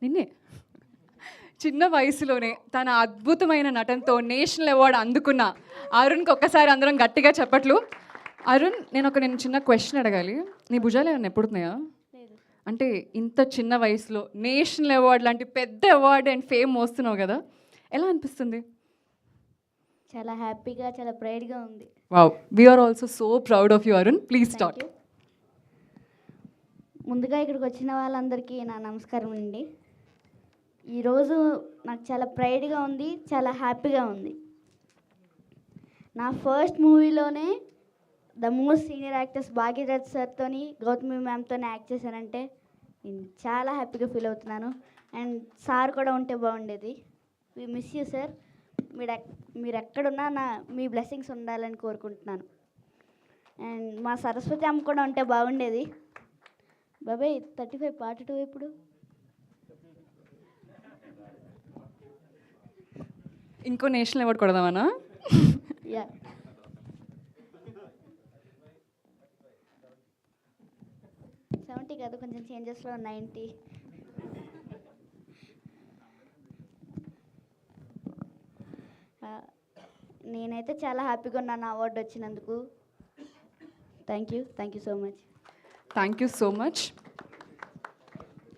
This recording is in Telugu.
నిన్నే చిన్న వయసులోనే తన అద్భుతమైన నటనతో నేషనల్ అవార్డు అందుకున్న అరుణ్కి ఒక్కసారి అందరం గట్టిగా చెప్పట్లు. అరుణ్, నేను చిన్న క్వశ్చన్ అడగాలి. నీ భుజాలు ఏమన్నా ఎప్పుడుతున్నాయా? అంటే ఇంత చిన్న వయసులో నేషనల్ అవార్డు లాంటి పెద్ద అవార్డు అండ్ ఫేమ్ మోస్తున్నావు కదా, ఎలా అనిపిస్తుంది? చాలా హ్యాపీగా, చాలా ప్రైడ్గా ఉంది. Wow, we are also so proud of you Arun. Please start. ముందుగా ఇక్కడికి వచ్చిన వాళ్ళందరికీ నా నమస్కారం అండి. ఈరోజు నాకు చాలా ప్రైడ్గా ఉంది, చాలా హ్యాపీగా ఉంది. నా ఫస్ట్ మూవీలోనే the most senior actors Bhagirath సార్తోని, గౌతమి మ్యామ్తోనే యాక్ట్ చేశానంటే నేను చాలా హ్యాపీగా ఫీల్ అవుతున్నాను. అండ్ సార్ కూడా ఉంటే బాగుండేది. We miss you sir. మీరు ఎక్కడున్నా మీ బ్లెస్సింగ్స్ ఉండాలని కోరుకుంటున్నాను. అండ్ మా సరస్వతి అమ్మ కూడా ఉంటే బాగుండేది. బాబాయ్ 35 పార్ట్ 2 ఇప్పుడు. ఇంకో నేషనల్ అవార్డు కొడదామన్నా? యా, కాదు, కొంచెం చేంజెస్లో 90. నేనైతే చాలా హ్యాపీగా ఉన్నాను అవార్డు వచ్చినందుకు. Thank you so much. Thank you so much.